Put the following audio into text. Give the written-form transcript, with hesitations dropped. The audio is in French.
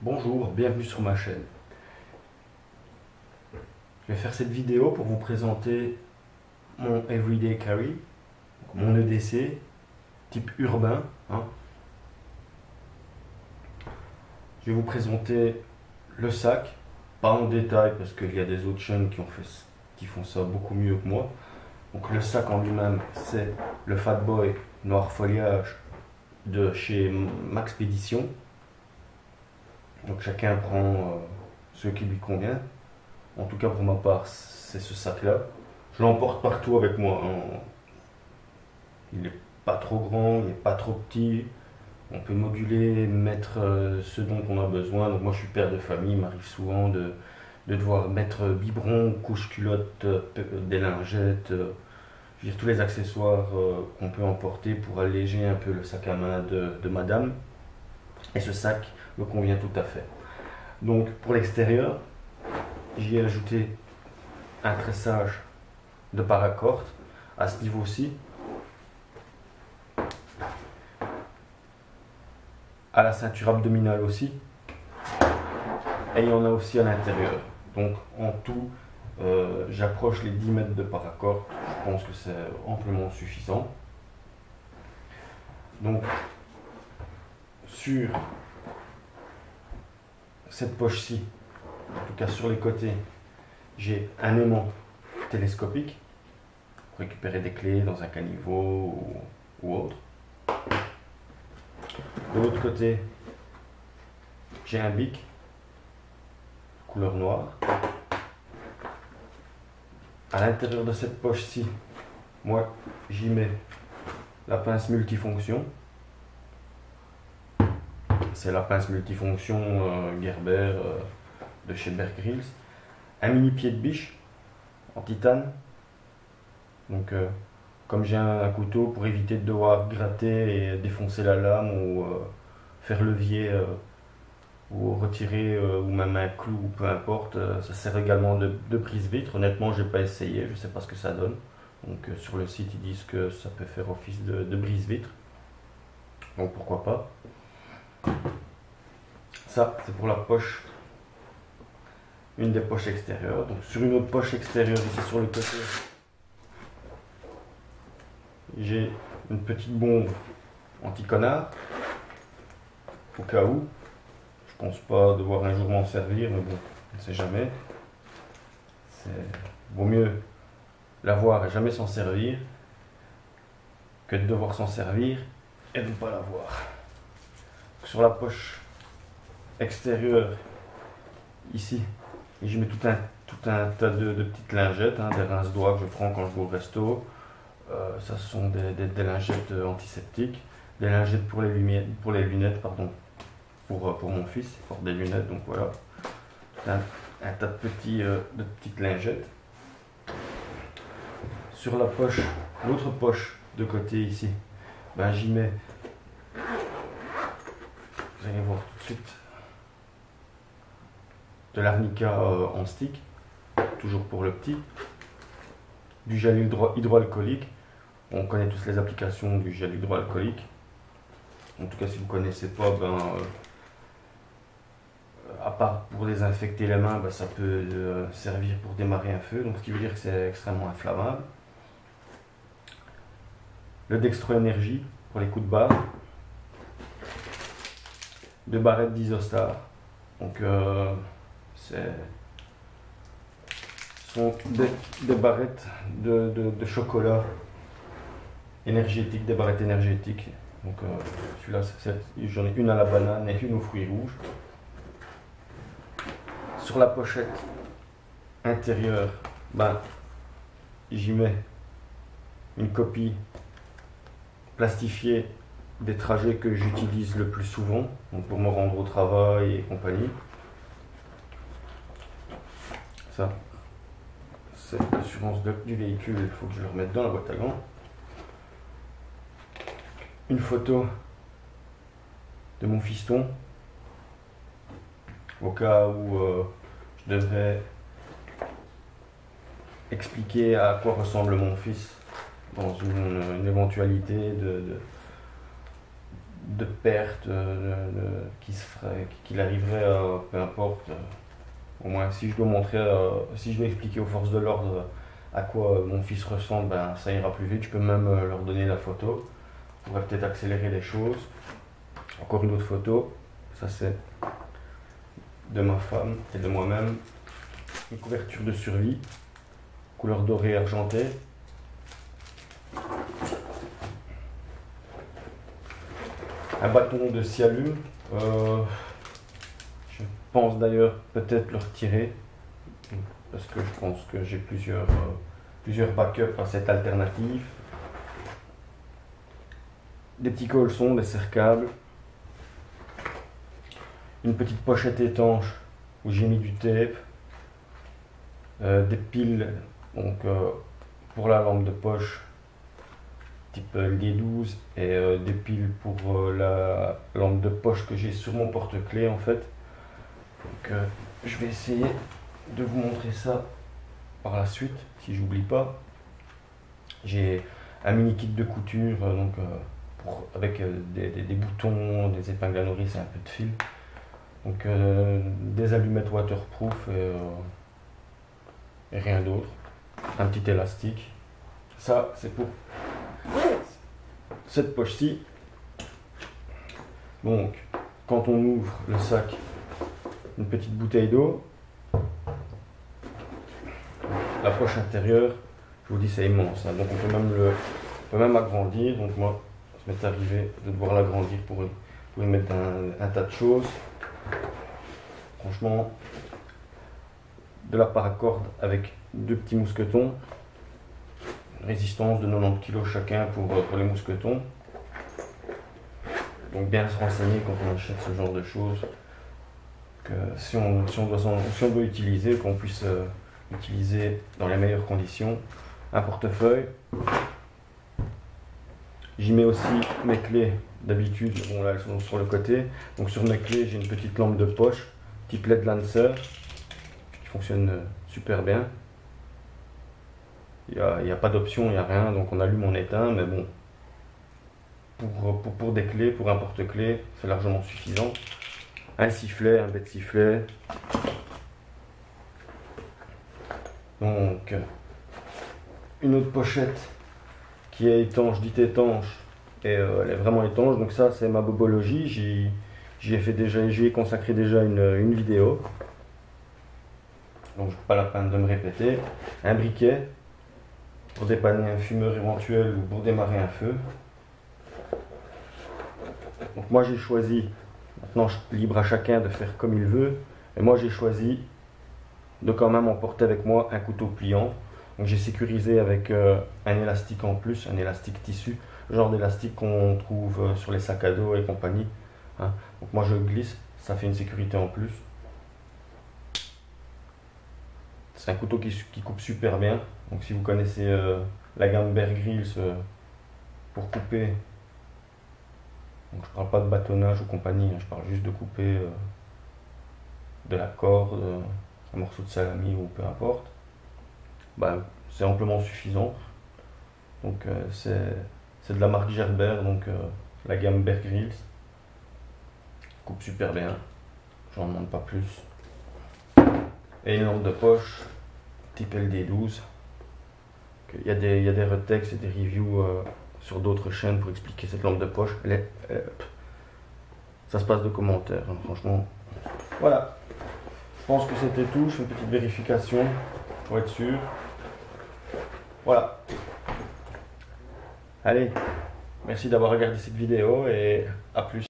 Bonjour, bienvenue sur ma chaîne. Je vais faire cette vidéo pour vous présenter mon Everyday Carry, mon EDC, type urbain. Je vais vous présenter le sac, pas en détail parce qu'il y a des autres chaînes qui font ça beaucoup mieux que moi. Donc le sac en lui-même, c'est le Fat Boy noir foliage de chez Maxpédition. Donc chacun prend ce qui lui convient. En tout cas pour ma part, c'est ce sac-là. Je l'emporte partout avec moi. Il n'est pas trop grand, il n'est pas trop petit. On peut moduler, mettre ce dont on a besoin. Donc moi je suis père de famille, il m'arrive souvent de devoir mettre biberon, couche culotte, des lingettes, je veux dire tous les accessoires qu'on peut emporter pour alléger un peu le sac à main de madame. Et ce sac me convient tout à fait. Donc pour l'extérieur, j'y ai ajouté un tressage de paracord à ce niveau-ci, à la ceinture abdominale aussi, et il y en a aussi à l'intérieur. Donc en tout, j'approche les 10 mètres de paracord. Je pense que c'est amplement suffisant. Donc sur cette poche-ci, en tout cas sur les côtés, j'ai un aimant télescopique pour récupérer des clés dans un caniveau ou autre. De l'autre côté, j'ai un bic couleur noire. À l'intérieur de cette poche-ci, moi j'y mets la pince multifonction. C'est la pince multifonction Gerber de chez Bear Grylls. Un mini pied de biche en titane. Donc comme j'ai un couteau, pour éviter de devoir gratter et défoncer la lame ou faire levier ou retirer ou même un clou ou peu importe, ça sert également de brise-vitre. Honnêtement j'ai pas essayé, je sais pas ce que ça donne. Donc sur le site ils disent que ça peut faire office de brise-vitre. Donc pourquoi pas. Ça, c'est pour la poche, une des poches extérieures. Donc sur une autre poche extérieure ici sur le côté, j'ai une petite bombe anti-connard au cas où. Je pense pas devoir un jour m'en servir, mais bon, on ne sait jamais. Vaut mieux l'avoir et jamais s'en servir que de devoir s'en servir et de ne pas l'avoir. Sur la poche extérieure, ici, je mets tout un tas de petites lingettes, des rince-doigts que je prends quand je vais au resto. Ça sont des lingettes antiseptiques, des lingettes pour les lunettes, pardon, pour mon fils, il porte des lunettes, donc voilà. Un tas de petites lingettes. Sur la poche, l'autre poche de côté ici, ben j'y mets, vous allez voir tout de suite, de l'arnica en stick, toujours pour le petit, du gel hydroalcoolique. On connaît tous les applications du gel hydroalcoolique. En tout cas, si vous ne connaissez pas, à part pour désinfecter les mains, ça peut servir pour démarrer un feu, donc ce qui veut dire que c'est extrêmement inflammable. Le Dextro Energy pour les coups de barre. 2 barrettes d'Isostar. Donc ce sont des barrettes de chocolat énergétique, des barrettes énergétiques. Donc celui-là, j'en ai une à la banane et une aux fruits rouges. Sur la pochette intérieure, j'y mets une copie plastifiée des trajets que j'utilise le plus souvent, donc pour me rendre au travail et compagnie. Ça, c'est l'assurance du véhicule, il faut que je le remette dans la boîte à gants. Une photo de mon fiston, au cas où je devrais expliquer à quoi ressemble mon fils dans une éventualité de perte qu'il arriverait à, peu importe, au moins si je dois montrer, si je dois expliquer aux forces de l'ordre à quoi mon fils ressemble, ben, ça ira plus vite. Je peux même leur donner la photo. On va peut-être accélérer les choses. Encore une autre photo. Ça c'est de ma femme et de moi-même. Une couverture de survie, couleur dorée argentée. Un bâton de Cialume. Je pense d'ailleurs peut-être le retirer parce que je pense que j'ai plusieurs backups à cette alternative. Des petits colsons, des serre-câbles. Une petite pochette étanche où j'ai mis du tape. Des piles donc, pour la lampe de poche type D12 et des piles pour la lampe de poche que j'ai sur mon porte-clés en fait. Donc je vais essayer de vous montrer ça par la suite si j'oublie pas. J'ai un mini kit de couture donc avec des boutons, des épingles à nourrice et un peu de fil. Donc des allumettes waterproof et rien d'autre. Un petit élastique. Ça c'est pour cette poche-ci. Donc quand on ouvre le sac, une petite bouteille d'eau. La poche intérieure, je vous dis c'est immense, hein. Donc on peut même agrandir. Donc moi ça m'est arrivé de devoir l'agrandir pour y mettre un tas de choses. Franchement, de la paracorde avec deux petits mousquetons, résistance de 90 kg chacun pour les mousquetons. Donc bien se renseigner quand on achète ce genre de choses, que si on doit utiliser, qu'on puisse utiliser dans les meilleures conditions. Un portefeuille. J'y mets aussi mes clés d'habitude, bon là elles sont sur le côté. Donc sur mes clés j'ai une petite lampe de poche type LED Lancer qui fonctionne super bien. Il n'y a pas d'option, il n'y a rien, donc on allume, on éteint, mais bon, pour des clés, pour un porte-clés, c'est largement suffisant. Un sifflet, un bec de sifflet. Donc, une autre pochette qui est étanche, dite étanche, et elle est vraiment étanche, donc ça c'est ma bobologie, j'y ai consacré déjà une vidéo. Donc pas la peine de me répéter. Un briquet pour dépanner un fumeur éventuel ou pour démarrer un feu. Donc moi j'ai choisi, maintenant libre à chacun de faire comme il veut, et moi j'ai choisi de quand même emporter avec moi un couteau pliant. Donc j'ai sécurisé avec un élastique en plus, un élastique tissu, genre d'élastique qu'on trouve sur les sacs à dos et compagnie, hein. Donc moi je glisse, ça fait une sécurité en plus. C'est un couteau qui coupe super bien. Donc si vous connaissez la gamme Bear Grylls pour couper, donc je parle pas de bâtonnage ou compagnie, hein, je parle juste de couper de la corde, un morceau de salami ou peu importe, ben, c'est amplement suffisant. Donc c'est de la marque Gerber, donc la gamme Bear Grylls. Coupe super bien, j'en demande pas plus. Et une lampe de poche type LD12. Il y a des retextes et des reviews sur d'autres chaînes pour expliquer cette lampe de poche. Ça se passe de commentaires, hein, franchement. Voilà, je pense que c'était tout. Je fais une petite vérification pour être sûr. Voilà. Allez, merci d'avoir regardé cette vidéo et à plus.